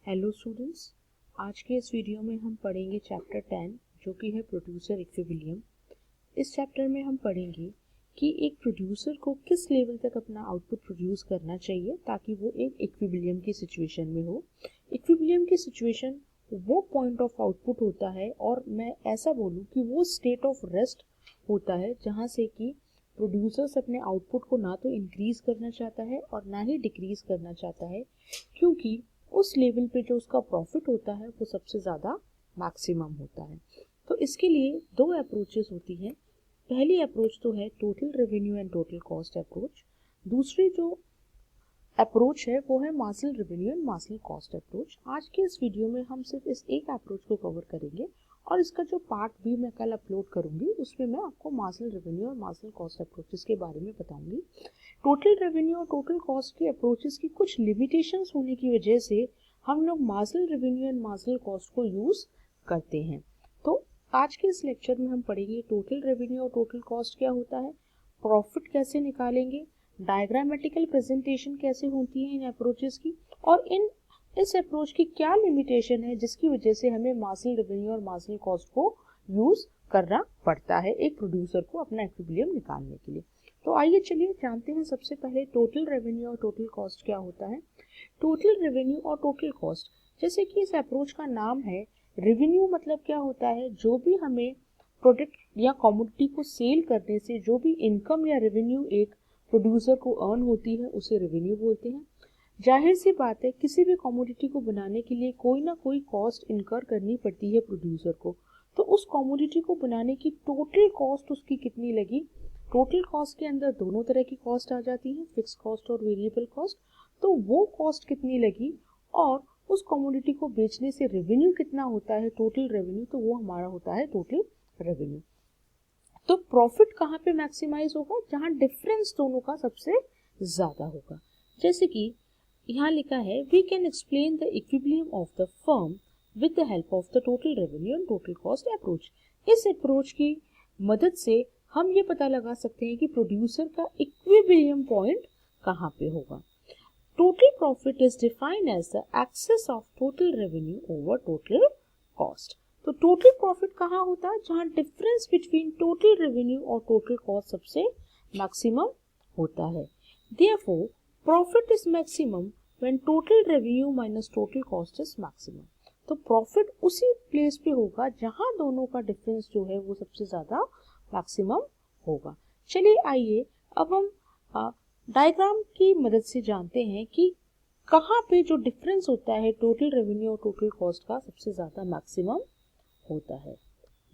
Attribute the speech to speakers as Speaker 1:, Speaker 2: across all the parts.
Speaker 1: Hello students, आज के इस वीडियो में हम पढ़ेंगे चैप्टर 10 जो कि है प्रोड्यूसर इक्विलिब्रियम। इस चैप्टर में हम पढ़ेंगे कि एक प्रोड्यूसर को किस लेवल तक अपना आउटपुट प्रोड्यूस करना चाहिए ताकि वो एक इक्विलिब्रियम की सिचुएशन में हो। इक्विलिब्रियम की सिचुएशन वो पॉइंट ऑफ आउटपुट होता है और मैं ऐसा बोलूँ कि वो स्टेट ऑफ रेस्ट होता है जहाँ से कि प्रोड्यूसर्स अपने आउटपुट को ना तो इंक्रीज करना चाहता है और ना ही डिक्रीज करना चाहता है, क्योंकि उस लेवल पे जो उसका प्रॉफिट होता है वो सबसे ज़्यादा मैक्सिमम होता है। तो इसके लिए दो अप्रोचेस होती हैं। पहली अप्रोच तो है total revenue and total cost approach. दूसरी जो अप्रोच है वो है marginal revenue and marginal cost approach. आज के इस वीडियो में हम सिर्फ इस एक अप्रोच को कवर करेंगे और इसका जो पार्ट भी मैं कल अपलोड करूंगी उसमें मैं आपको मार्जिनल रेवेन्यू और मार्जिनल कॉस्ट अप्रोचेस के बारे में बताऊंगी। टोटल रेवेन्यू और टोटल कॉस्ट के अप्रोचेस की कुछ लिमिटेशंस होने की वजह से हम लोग marginal revenue and marginal cost को यूज करते हैं। तो आज के इस लेक्चर में हम पढ़ेंगे टोटल रेवेन्यू और टोटल कॉस्ट क्या होता है, प्रॉफिट कैसे निकालेंगे, डायग्रामेटिकल प्रेजेंटेशन कैसे होती है इन अप्रोचेस की, और इस अप्रोच की क्या लिमिटेशन है जिसकी वजह से हमें मार्जिनल रेवेन्यू और मार्जिनल कॉस्ट को यूज करना पड़ता है एक प्रोड्यूसर को अपना इक्विलिब्रियम निकालने के लिए। तो आइए चलिए जानते हैं सबसे पहले टोटल रेवेन्यू और टोटल कॉस्ट क्या होता है। टोटल रेवेन्यू और टोटल कॉस्ट, जैसे कि इस अप्रोच का नाम है, रेवेन्यू मतलब क्या होता है, जो भी हमें प्रोडक्ट या कमोडिटी को सेल करने से जो भी इनकम या रेवेन्यू एक प्रोड्यूसर को अर्न होती है उसे रेवेन्यू बोलते हैं। जाहिर सी बात है, किसी भी कमोडिटी को बनाने के लिए कोई ना कोई कॉस्ट इनकर करनी पड़ती है प्रोड्यूसर को। तो उस कमोडिटी को बनाने की टोटल कॉस्ट उसकी कितनी लगी। टोटल कॉस्ट के अंदर दोनों तरह की कॉस्ट आ जाती है, फिक्स कॉस्ट और वेरिएबल कॉस्ट। तो वो कॉस्ट कितनी लगी और उस कमोडिटी को बेचने से रेवेन्यू कितना होता है, टोटल रेवेन्यू, तो वो हमारा होता है टोटल रेवेन्यू। तो प्रॉफिट कहाँ पे मैक्सिमाइज होगा, जहाँ डिफरेंस दोनों का सबसे ज्यादा होगा। जैसे कि यहाँ लिखा है, we can explain the equilibrium of the firm with the help of the total revenue and total cost approach. इस अप्रोच की मदद से हम ये पता लगा सकते हैं कि प्रोड्यूसर का इक्विलिब्रियम पॉइंट कहाँ पे होगा। Total profit is defined as the excess of total revenue over total cost. तो टोटल प्रॉफिट कहाँ होता है, जहाँ डिफरेंस बिटवीन टोटल रेवेन्यू और टोटल कॉस्ट सबसे मैक्सिमम होता है। Therefore profit is maximum when total revenue minus total cost is maximum. तो प्रॉफिट उसी प्लेस पे होगा जहां दोनों का डिफरेंस जो है वो सबसे ज्यादा मैक्सिमम होगा। चलिए आइए अब हम डायग्राम की मदद से जानते हैं कि कहाँ पे जो डिफरेंस होता है टोटल रेवेन्यू और टोटल कॉस्ट का सबसे ज्यादा मैक्सिमम होता है।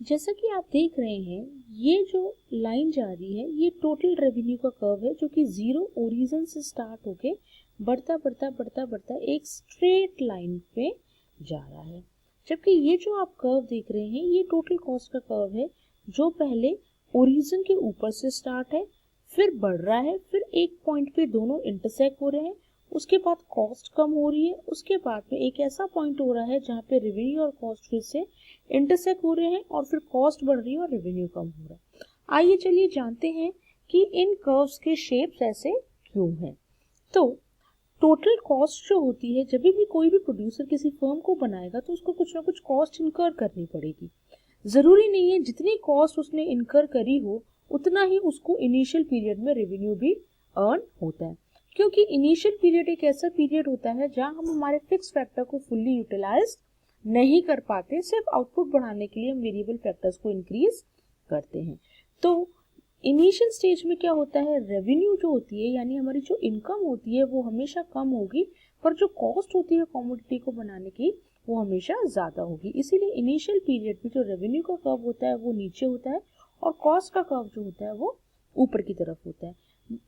Speaker 1: जैसा कि आप देख रहे हैं, ये जो लाइन जा रही है ये टोटल रेवेन्यू का कर्व है जो कि जीरो ओरिजिन से स्टार्ट होके बढ़ता बढ़ता बढ़ता बढ़ता एक स्ट्रेट लाइन पे जा रहा है। जबकि ये जो आप कर्व देख रहे हैं ये टोटल कॉस्ट का कर्व है जो पहले ओरिजिन के ऊपर से स्टार्ट है, फिर बढ़ रहा है, फिर एक पॉइंट पे दोनों इंटरसेक्ट हो रहे हैं, उसके बाद कॉस्ट कम हो रही है, उसके बाद में एक ऐसा पॉइंट हो रहा है जहाँ पे रेवेन्यू और कॉस्ट फिर से इंटरसेक्ट हो रहे हैं और फिर कॉस्ट बढ़ रही है और रेवेन्यू कम हो रहा है। आइए चलिए जानते हैं कि इन कर्व्स के शेप्स ऐसे क्यों हैं। तो टोटल कॉस्ट जो होती है, जब भी कोई भी प्रोड्यूसर किसी फर्म को बनाएगा तो उसको कुछ ना कुछ कॉस्ट इनकर करनी पड़ेगी। जरूरी नहीं है जितनी कॉस्ट उसने इनकर करी हो उतना ही उसको इनिशियल पीरियड में रेवेन्यू भी अर्न होता है, क्योंकि इनिशियल पीरियड एक ऐसा पीरियड होता है जहां हम हमारे फिक्स फैक्टर को फुल्ली यूटिलाइज नहीं कर पाते, सिर्फ आउटपुट बढ़ाने के लिए हम वेरिएबल फैक्टर्स को इंक्रीज करते हैं। तो इनिशियल स्टेज में क्या होता है, रेवेन्यू जो होती है यानी हमारी जो इनकम होती है वो हमेशा कम होगी, पर जो कॉस्ट होती है कमोडिटी को बनाने की वो हमेशा ज्यादा होगी। इसीलिए इनिशियल पीरियड में जो रेवेन्यू का कर्व होता है वो नीचे होता है और कॉस्ट का कर्व जो होता है वो ऊपर की तरफ होता है।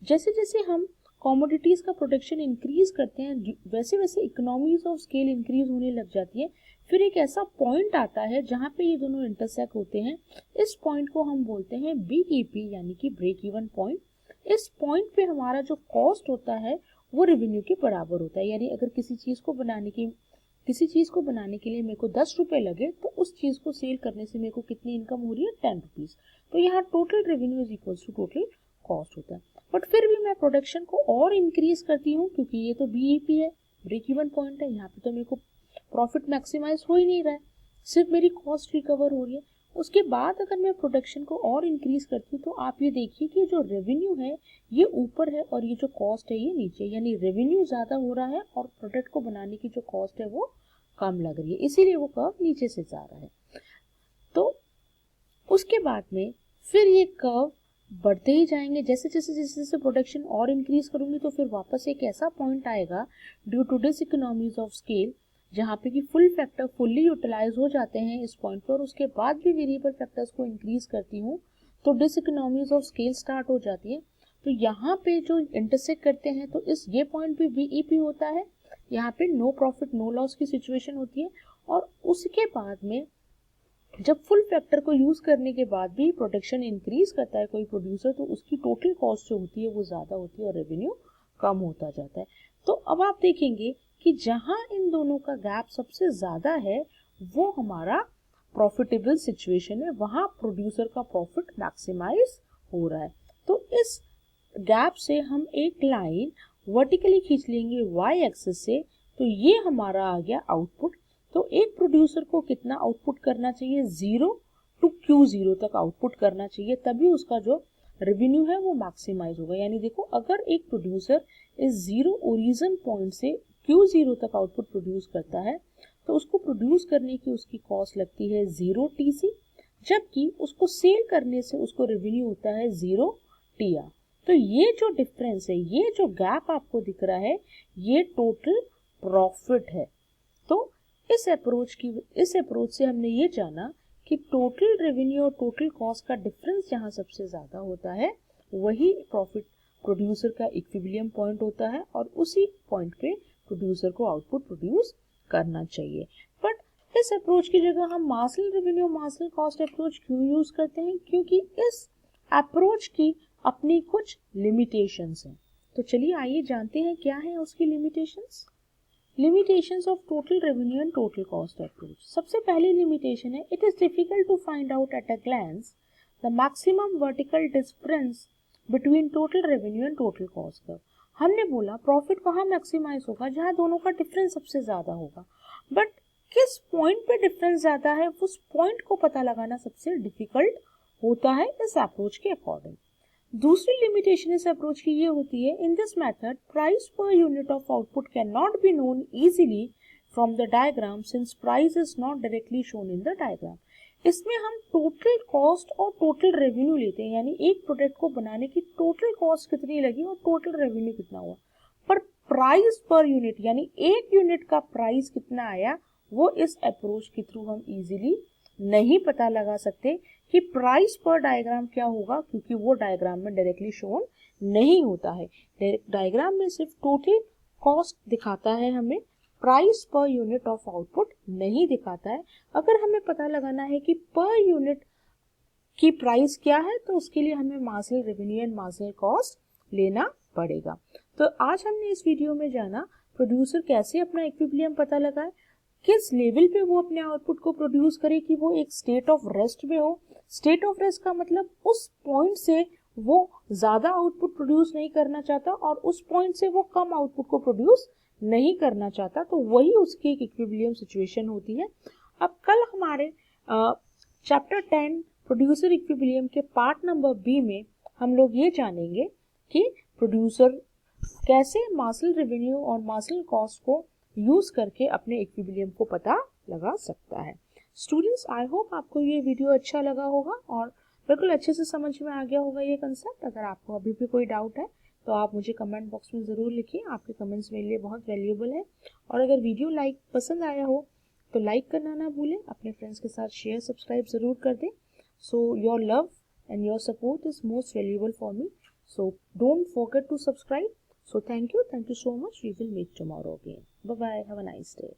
Speaker 1: जैसे जैसे हम कमोडिटीज का प्रोडक्शन इंक्रीज करते हैं वैसे वैसे इकोनॉमीज ऑफ स्केल इंक्रीज होने लग जाती है। फिर एक ऐसा पॉइंट आता है जहाँ पे ये दोनों इंटरसेक्ट होते हैं, इस पॉइंट को हम बोलते हैं BEP यानी कि ब्रेक इवन पॉइंट। इस पॉइंट पे हमारा जो कॉस्ट होता है वो रेवेन्यू के बराबर होता है, यानी अगर किसी चीज को बनाने के लिए मेरे को 10 रुपए लगे तो उस चीज को सेल करने से मेरे को कितनी इनकम हो रही है, 10 रुपीज। तो यहाँ total revenue is equal to total cost होता है। बट फिर भी मैं प्रोडक्शन को और इंक्रीज करती हूँ क्योंकि ये तो BEP है, ब्रेक इवन पॉइंट है, यहाँ पे तो मेरे को प्रॉफिट मैक्सिमाइज हो ही नहीं रहा है, सिर्फ मेरी कॉस्ट रिकवर हो रही है। उसके बाद अगर मैं प्रोडक्शन को और इंक्रीज करती हूँ तो आप ये देखिए कि जो रेवेन्यू है ये ऊपर है और ये जो कॉस्ट है ये नीचे, यानी रेवेन्यू ज़्यादा हो रहा है और प्रोडक्ट को बनाने की जो कॉस्ट है वो कम लग रही है, इसीलिए वो कर्व नीचे से जा रहा है। तो उसके बाद में फिर ये कर्व बढ़ते ही जाएंगे, जैसे जैसे जैसे जैसे प्रोडक्शन और इंक्रीज करूंगी तो फिर वापस एक ऐसा पॉइंट आएगा due to diseconomies of scale जहाँ पे कि फुल फैक्टर फुल्ली यूटिलाइज हो जाते हैं इस पॉइंट पर, उसके बाद भी वेरिएबल फैक्टर्स को इंक्रीज करती हूँ तो diseconomies of scale start हो जाती है। तो यहाँ पे जो इंटरसेक्ट करते हैं तो इस ये पॉइंट भी बीईपी होता है, यहाँ पे नो प्रॉफिट नो लॉस की सिचुएशन होती है। और उसके बाद में जब फुल फैक्टर को यूज करने के बाद भी प्रोडक्शन इंक्रीज करता है कोई प्रोड्यूसर तो उसकी टोटल कॉस्ट जो होती है वो ज्यादा होती है और रेवेन्यू कम होता जाता है। तो अब आप देखेंगे कि जहां इन दोनों का गैप सबसे ज्यादा है वो हमारा प्रॉफिटेबल सिचुएशन है, वहां प्रोड्यूसर का प्रॉफिट मैक्सिमाइज हो रहा है। तो इस गैप से हम एक लाइन वर्टिकली खींच लेंगे वाई एक्सिस से, तो ये हमारा आ गया आउटपुट। तो एक प्रोड्यूसर को कितना आउटपुट करना चाहिए, 0 टू Q0 तक आउटपुट करना चाहिए, तभी उसका जो रेवेन्यू है वो मैक्सिमाइज होगा। यानी देखो अगर एक प्रोड्यूसर इस 0 ओरिजिन पॉइंट से Q0 तक आउटपुट प्रोड्यूस करता है तो उसको प्रोड्यूस करने की उसकी कॉस्ट लगती है 0 TC, जबकि उसको सेल करने से उसको रेवेन्यू होता है 0 TR। तो ये जो डिफरेंस है, ये जो गैप आपको दिख रहा है, ये टोटल प्रॉफिट है। तो इस अप्रोच से हमने ये जाना कि टोटल रेवेन्यू और टोटल कॉस्ट का डिफरेंस जहाँ सबसे ज़्यादा होता है वही प्रॉफिट प्रोड्यूसर का इक्विलिब्रियम पॉइंट होता है और उसी पॉइंट पे प्रोड्यूसर को आउटपुट प्रोड्यूस करना चाहिए। बट इस अप्रोच की जगह हम marginal revenue marginal cost approach क्यों यूज करते हैं, क्योंकि इस अप्रोच की अपनी कुछ लिमिटेशंस हैं। तो चलिए आइए जानते हैं क्या है उसकी limitations. Limitations of total revenue and total cost approach. सबसे पहली limitation है it is difficult to find out at a glance the maximum vertical difference between total revenue and total cost curve. हमने बोला प्रॉफिट वहाँ maximise होगा जहाँ दोनों का डिफरेंस सबसे ज़्यादा होगा, बट किस पॉइंट पे डिफरेंस ज़्यादा है उस पॉइंट को पता लगाना सबसे डिफिकल्ट होता है इस अप्रोच के अकॉर्डिंग। दूसरी लिमिटेशन इस अप्रोच की ये होती है, in this method price per unit of output can not be known easily from the diagram since price is not directly shown in the diagram. इसमें हम टोटल कॉस्ट और टोटल रेवेन्यू लेते हैं, यानी एक प्रोडक्ट को बनाने की टोटल कॉस्ट कितनी लगी और टोटल रेवेन्यू कितना हुआ, पर प्राइस पर यूनिट यानी एक यूनिट का प्राइस कितना आया वो इस अप्रोच के थ्रू हम इजीली नहीं पता लगा सकते कि प्राइस पर डायग्राम क्या होगा, क्योंकि वो डायग्राम में डायरेक्टली शोन नहीं होता है। डायग्राम में सिर्फ टोटल कॉस्ट दिखाता है, हमें price per unit of output नहीं दिखाता है। अगर हमें पता लगाना है कि पर यूनिट की प्राइस क्या है तो उसके लिए हमें marginal revenue and marginal cost लेना पड़ेगा। तो आज हमने इस वीडियो में जाना प्रोड्यूसर कैसे अपना इक्विलिब्रियम पता लगाए, किस लेवल पे वो अपने आउटपुट को प्रोड्यूस करे कि वो एक स्टेट ऑफ रेस्ट में हो। स्टेट ऑफ रेस्ट का मतलब उस पॉइंट से वो ज्यादा आउटपुट प्रोड्यूस नहीं करना चाहता और उस पॉइंट से वो कम आउटपुट को प्रोड्यूस नहीं करना चाहता, तो वही उसकी एक इक्विलिब्रियम सिचुएशन होती है। अब कल हमारे चैप्टर 10 प्रोड्यूसर इक्विलिब्रियम के पार्ट नंबर बी में हम लोग ये जानेंगे कि प्रोड्यूसर कैसे मार्जिनल रेवेन्यू और मार्जिनल कॉस्ट को यूज करके अपने इक्विलिब्रियम को पता लगा सकता है। स्टूडेंट्स, आई होप आपको ये वीडियो अच्छा लगा होगा और बिल्कुल अच्छे से समझ में आ गया होगा ये कंसेप्ट। अगर आपको अभी भी कोई डाउट है तो आप मुझे कमेंट बॉक्स में ज़रूर लिखिए, आपके कमेंट्स मेरे लिए बहुत वैल्यूएबल है। और अगर वीडियो पसंद आया हो तो लाइक करना ना भूलें, अपने फ्रेंड्स के साथ शेयर सब्सक्राइब ज़रूर कर दें। So your love and your support is most valuable for me, so don't forget to subscribe. So thank you so much. We will meet tomorrow again. Bye bye. Have a nice day.